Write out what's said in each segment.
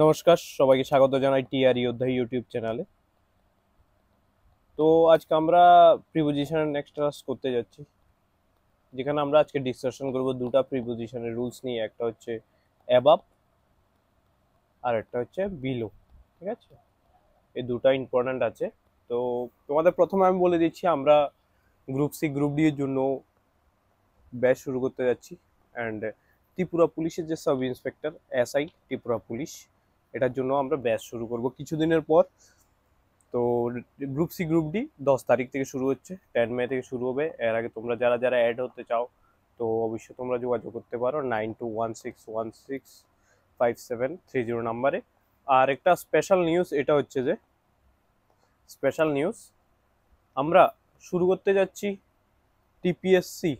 নমস্কার, সবাইকে স্বাগত জানাই টিআর যোদ্ধা ইউটিউব চ্যানেলে। তো আজকে আমরা প্রিপোজিশনের নেক্সট ক্লাস করতে যাচ্ছি, যেখানে আমরা আজকে ডিসকাশন করব দুটো প্রিপোজিশনের রুলস নিয়ে। একটা হচ্ছে অ্যাবাভ আর একটা হচ্ছে বিলো। ঠিক আছে, এই দুটো ইম্পর্ট্যান্ট আছে। তো তোমাদের প্রথমে আমি বলে দিচ্ছি, আমরা গ্রুপ সি গ্রুপ ডি এর জন্য ব্যাচ শুরু করতে যাচ্ছি। অ্যান্ড ত্রিপুরা পুলিশের যে sub inspector SI Tripura police, এটার জন্য আমরা ব্যাচ শুরু করব কিছুদিনের পর। তো গ্রুপ সি গ্রুপ ডি 10 তারিখ থেকে শুরু হচ্ছে, 10 মে থেকে শুরু হবে। এর আগে তোমরা যারা যারা অ্যাড হতে চাও তো অবশ্যই তোমরা যোগাযোগ করতে পারো 9216165730 নাম্বারে। আর একটা স্পেশাল নিউজ, এটা হচ্ছে যে স্পেশাল নিউজ আমরা শুরু করতে যাচ্ছি টিপিএসসি।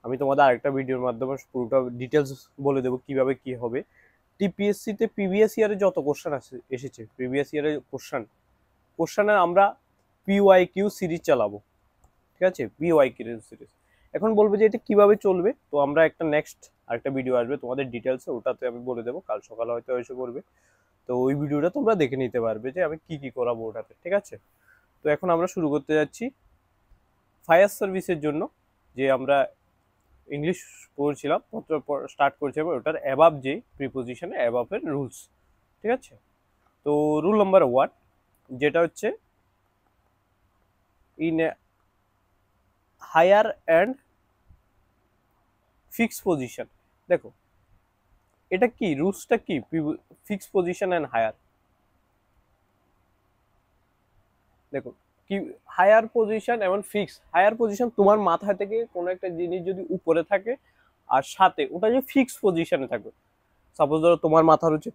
আমি তোমাদের আরেকটা ভিডিওর মাধ্যমে পুরোটা ডিটেলস বলে দেবো কিভাবে কি হবে। টিপিএসসিতে প্রিভিয়াস ইয়ারে যত কোশ্চেন এসেছে, প্রিভিয়াস ইয়ারের কোশ্চেনের আমরা পিওয়াই কিউ সিরিজ চালাবো। ঠিক আছে, পিওয়াই কিউ সিরিজ। এখন বলবো যে এটা কিভাবে চলবে, তো আমরা একটা নেক্সট আরেকটা ভিডিও আসবে তোমাদের ডিটেলসে, ওটাতে আমি বলে দেবো। কাল সকালে হয়তো এসে করবে, তো ওই ভিডিওটা তোমরা দেখে নিতে পারবে যে আমি কি কি করাবো ওটাতে। ঠিক আছে, তো এখন আমরা শুরু করতে যাচ্ছি ফায়ার সার্ভিসের জন্য। যে আমরা ইংলিশ পড়ছিলাম, স্টার্ট করছি ওটার অ্যাবাভ, যে প্রিপোজিশনে অ্যাবাভের রুলস। ঠিক আছে, তো রুল নাম্বার 1 যেটা হচ্ছে in higher and fix position. দেখো এটা কি, রুলসটা কি, ফিক্স পজিশন অ্যান্ড হায়ার। দেখো কি, হায়ার পজিশন এবং ফিক্স। হায়ার পজিশন তোমার মাথা থেকে কোনো একটা জিনিস যদি উপরে থাকে আর সাথে ওটা যে ফিক্স পজিশনে থাকবে। সাপোজ ধরো তোমার মাথার হচ্ছে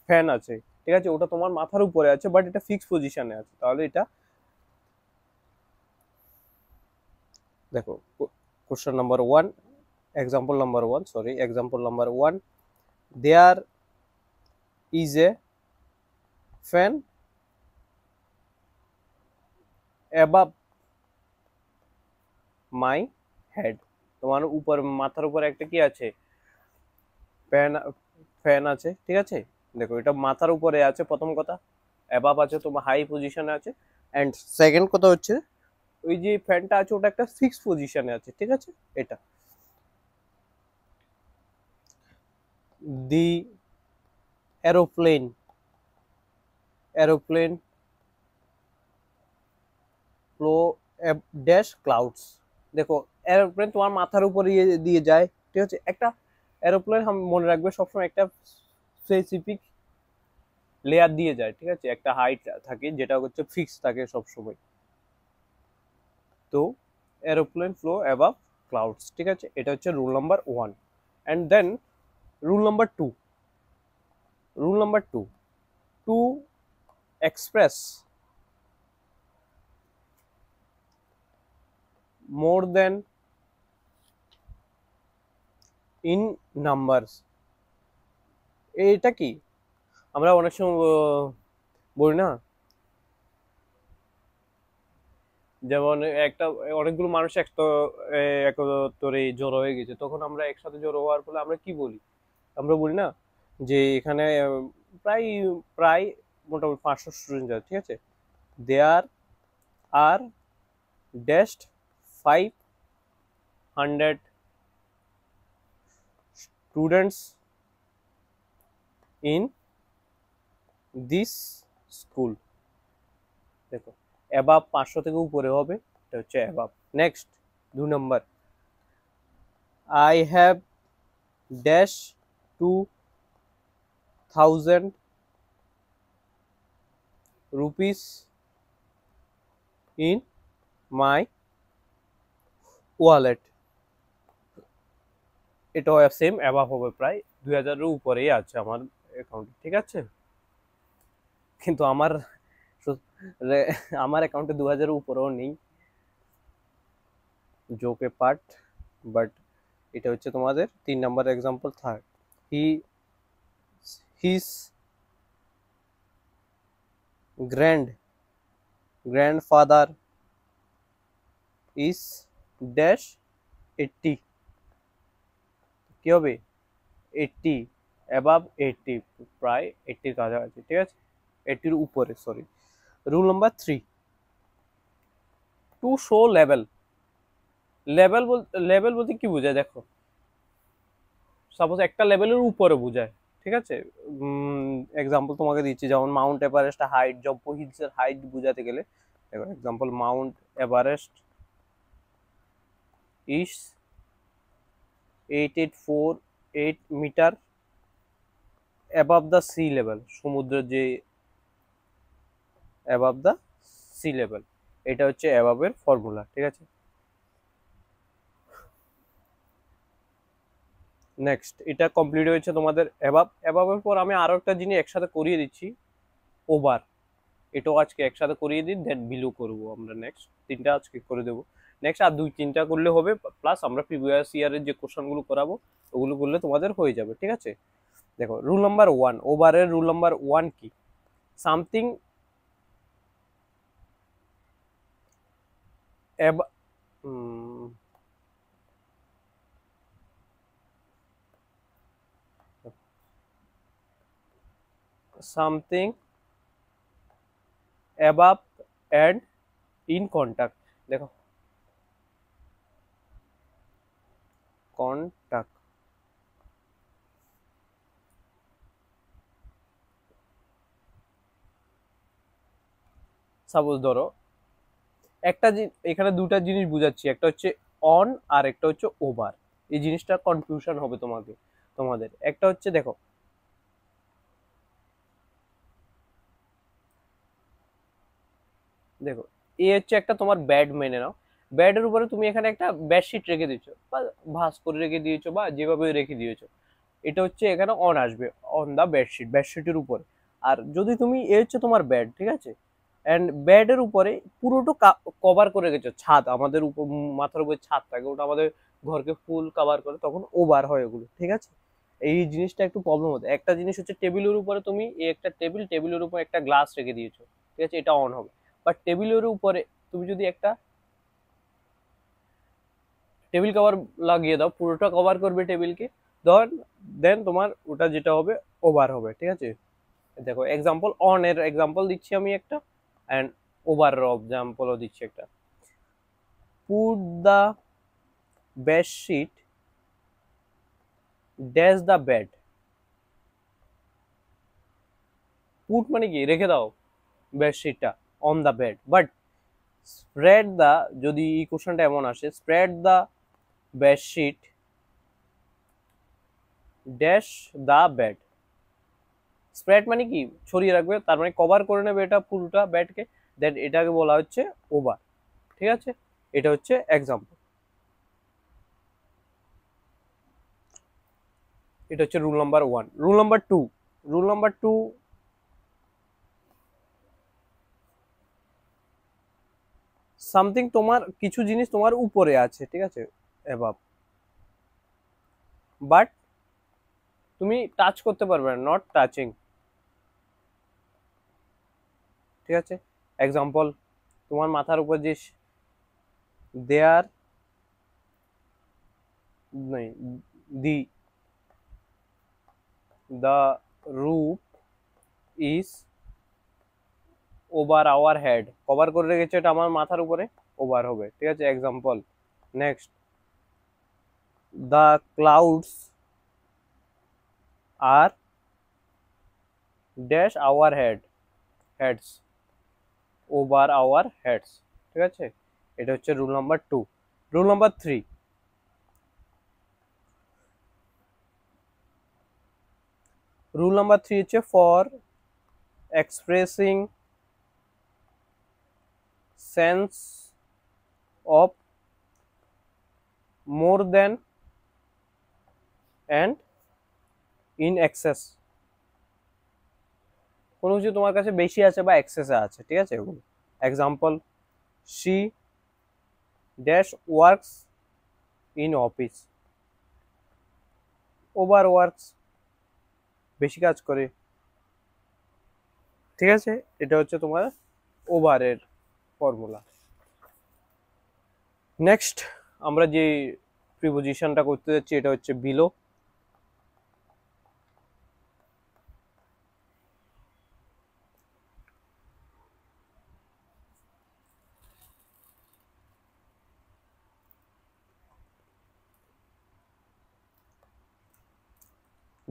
ফ্যান আছে, ঠিক আছে, ওটা তোমার মাথার উপরে আছে বাট এটা ফিক্স পজিশনে আছে, তাহলে এটা দেখো। Question number 1, example number 1, sorry, example number 1, there is a fan above my head. তোমার উপর, মাথার উপর একটা কি আছে, ফ্যান, ফ্যান আছে। ঠিক আছে, দেখো এটা মাথার উপরে আছে, প্রথম কথা। অ্যাবাভ আছে, তোমার হাই পজিশনে আছে। অ্যান্ড সেকেন্ড কথা হচ্ছে ওই যে ফ্যানটা আছে ওটা একটা ফিক্স পজিশনে আছে। ঠিক আছে, এটা the aeroplane, aeroplane flow dash clouds. দেখো এরোপ্লেন তোমার মাথার উপর দিয়ে যায়। ঠিক আছে, একটা এরোপ্লেন মনে রাখবে সবসময় একটা স্পেসিফিক লেয়ার দিয়ে যায়। ঠিক আছে, একটা হাইট থাকে যেটা হচ্ছে ফিক্স থাকে সবসময়। তো এরোপ্লেন ফ্লো অ্যাবাভ ক্লাউডস। ঠিক আছে, এটা হচ্ছে rule number 1। And then rule number 2, rule number 2, to express more than in numbers. এটা কি, আমরা অনেক সময় বলি না, যেমন একটা অনেকগুলো মানুষ একত্রে জড়ো হয়ে গেছে, তখন আমরা একসাথে জড়ো হওয়ার ফলে আমরা কি বলি, আমরা বলি না যে এখানে প্রায় প্রায় মোটামুটি 500 স্টুডেন্ট আছে। ঠিক আছে, there are dashed 500 students in this school. দেখো অ্যাবাভ 500 থেকে উপরে হবে, এটা হচ্ছে above. Next 2 number, I have dash 2000 rupees in my wallet. এটাও সেম অ্যাবাভ হবে, প্রায় 2000-এর উপরেই আছে আমার অ্যাকাউন্টে। ঠিক আছে, কিন্তু আমার অ্যাকাউন্টে 2000-এর উপরেও নেই, জোকে পার্ট। বাট এটা হচ্ছে তোমাদের 3 number example. Third, he his grandfather is dash 80। কি হবে, 80 অ্যাবাভ 80, প্রায় 80-র কাছাকাছি, ঠিক আছে, 80-র উপরে, sorry. Rule number 3, to show level. Level বলতে কি বোঝায় দেখো, সাপোজ একটা লেভেলের উপরে বোঝায়, ঠিক আছে। এক্সাম্পল তোমাকে দিচ্ছি, যেমন মাউন্ট এভারেস্ট হাইট, জম্বো হিলসের হাইট বোঝাতে গেলে দেখো, example Mount Everest is 8848 metre above the sea level, সমুদ্রের যে অ্যাবাভ দ্য সি লেভেল, এটা হচ্ছে অ্যাবাভের ফর্মুলা, ঠিক আছে। নেক্সট, এটা কমপ্লিট হয়েছে তোমাদের অ্যাবাভের পর আমি আরো একটা জিনিস একসাথে করিয়ে দিচ্ছি, ওভার। এটাও আজকে একসাথে করিয়ে দিন, দেন বিলো করবো আমরা। নেক্সট তিনটা আজকে করে দেবো, নেক্সট আর 2-3টা করলে হবে, প্লাস আমরা প্রিভিয়াস ইয়ারের যে কোশ্চেনগুলো করাবো ওগুলো করলে তোমাদের হয়ে যাবে, ঠিক আছে। দেখো রুল নাম্বার 1, ওভারের রুল নাম্বার 1 কি, something something above and in contact. দেখো কন্টাক্ট, সাপোজ ধরো একটা এখানে দুটা জিনিস বুঝাচ্ছি, একটা হচ্ছে অন আর একটা হচ্ছে ওভার। এই জিনিসটা কনফিউশন হবে তোমাদের। একটা হচ্ছে দেখো, দেখো এ হচ্ছে একটা তোমার ব্যাড মেনে নাও, ব্যাডের উপরে তুমি এখানে একটা বেডশিট রেখে দিয়েছো, বা ভাঁজ করে রেখে দিয়েছো, বা যেভাবে রেখে দিয়েছো, এটা হচ্ছে এখানে অন আসবে, অন দা বেডশিট, বেডশিটের উপরে। আর যদি তুমি এ হচ্ছে তোমার বেড, ঠিক আছে, অ্যান্ড বেডের উপরে পুরোটা কভার করে গেছো, ছাদ আমাদের উপর, মাথার উপরে ছাদ থাকে, ওটা আমাদের ঘরকে ফুল কভার করে, তখন ওভার হয় ওগুলো, ঠিক আছে। এই জিনিসটা একটু প্রবলেম হতো। একটা জিনিস হচ্ছে টেবিলের উপরে তুমি একটা টেবিলের উপর একটা গ্লাস রেখে দিয়েছো, ঠিক আছে, এটা অন হবে। বাট টেবিলের উপরে তুমি যদি একটা টেবিল কভার লাগিয়ে দাও, পুরোটা কভার করবে টেবিলকে, ধর, দেন তোমার ওটা যেটা হবে ওভার হবে, ঠিক আছে। দেখো এক্সাম্পল, অন এর এক্সাম্পল দিচ্ছি আমি একটা, অ্যান্ড ওভার এক্সাম্পলও দিচ্ছি একটা। Put the bedsheet dash the bed. Put মানে কি, রেখে দাও বেডশিটটা on the bed, but spread the, যদি এই কোশ্চেনটা এমন আসে, spread the bedsheet dash the bed. Spread মানে কি, ছড়িয়ে রাখবে, তার মানে কভার করে নেবে এটা পুরোটা বেডকে, দেন এটাকে বলা হচ্ছে ওভার, ঠিক আছে। এটা হচ্ছে এক্সাম্পল, এটা হচ্ছে rule number 1। Rule number 2, rule number 2, something তোমার কিছু জিনিস তোমার উপরে আছে, ঠিক আছে, অ্যাবাভ, বাট তুমি টাচ করতে পারবে না, নট টাচিং, ঠিক আছে। এক্সাম্পল, তোমার মাথার উপর যে দেয়ার নেই, the the roof is over our head, cover করে রেখেছে এটা আমার মাথার উপরে, ওভার হবে, ঠিক আছে, example. Next, the clouds are dash our heads, over our heads, ঠিক আছে। এটা হচ্ছে rule number 2। Rule number 3, rule number 3 হচ্ছে for expressing sense of more than and in excess. কোনো কিছু তোমার কাছে বেশি আছে বা এক্সেসে আছে, ঠিক আছে, এগুলো। Example, she dash works in office, over works, বেশি কাজ করে, ঠিক আছে। এটা হচ্ছে তোমার ওভারের ফর্মুলা। নেক্সট আমরা যে প্রিপোজিশনটা করতে যাচ্ছি এটা হচ্ছে below.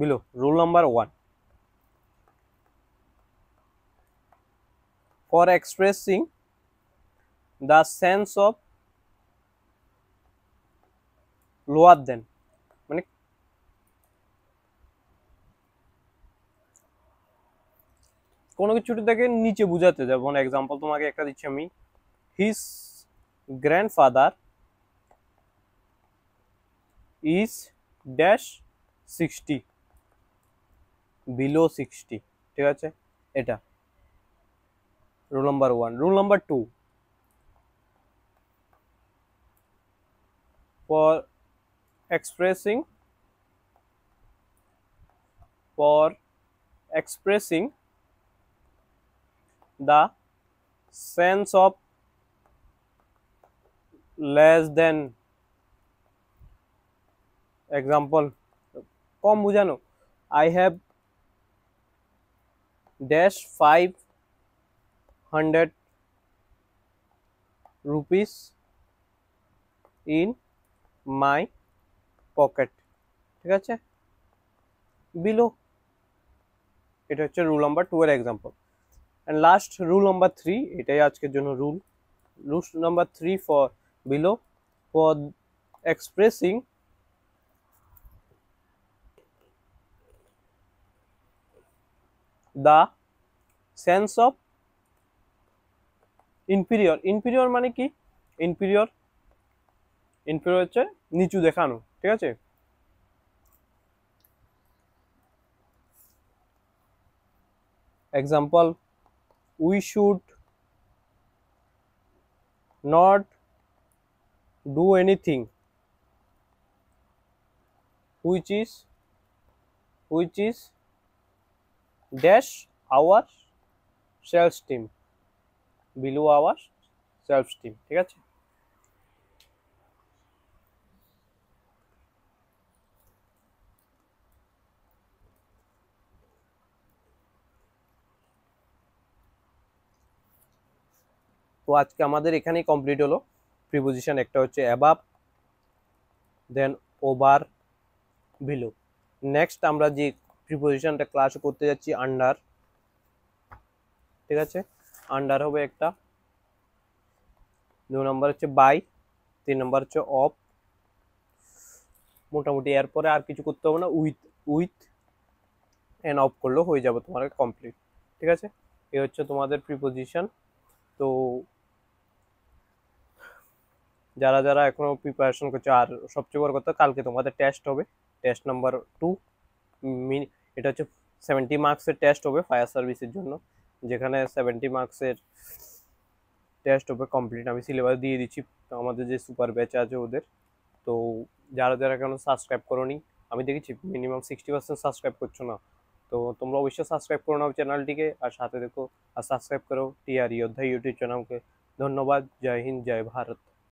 below. Rule number 1. For expressing the sense of lower than, মানে কোনো কিছুটাকে নিচে বোঝাতে, যেমন এক্সাম্পল তোমাকে একটা দিচ্ছি আমি, his grandfather is dash 60 below 60, ঠিক আছে, এটা rule number 1। Rule number 2, for expressing the sense of less than, example কম বোঝানো, I have dash 500 rupees in my pocket, ঠিক আছে, বিলো, এটা হচ্ছে রুল নাম্বার 2 এর example. And last rule number 3, এটাই আজকের জন্য rule number 3 for below, for expressing the sense of inferior। inferior মানে কি? inferior হচ্ছে নিচু দেখানো, ঠিক আছে। Example, we should not do anything which is dash our self esteem, below our self esteem, ঠিক আছে। তো আজকে আমাদের এখানেই কমপ্লিট হলো। প্রিপোজিশন একটা হচ্ছে অ্যাবাভ, দেন ওভার, বিলো। নেক্সট আমরা যে প্রিপোজিশনটা ক্লাস করতে যাচ্ছি আন্ডার, ঠিক আছে। আন্ডার হবে একটা, 2 নম্বর হচ্ছে বাই, 3 নম্বর হচ্ছে অফ। মোটামুটি এরপরে আর কিছু করতে হবে না, উইথ এন্ড অফ করলেও হয়ে যাবে তোমার কমপ্লিট, ঠিক আছে। এই হচ্ছে তোমাদের প্রিপোজিশন। তো যারা যারা এখনো প্রিপারেশন করছে, আর সবচেয়ে বড় কথা কালকে তোমাদের টেস্ট হবে, টেস্ট নাম্বার 2, এটা হচ্ছে 70 মার্কসের টেস্ট হবে ফায়ার সার্ভিসের জন্য, যেখানে 70 মার্কসের টেস্ট হবে কমপ্লিট। আমি সিলেবাস দিয়ে দিচ্ছি আমাদের যে সুপার ব্যাচ আছে ওদের। তো যারা যারা এখনো সাবস্ক্রাইব করোনি, আমি দেখেছি মিনিমাম 60% সাবস্ক্রাইব করছো না, তো তোমরা অবশ্যই সাবস্ক্রাইব করে নাও চ্যানেলটিকে, আর সাথে দেখো আর সাবস্ক্রাইব করো টিআর যোদ্ধা ইউটিউব চ্যানেলকে। ধন্যবাদ। জয় হিন্দ, জয় ভারত।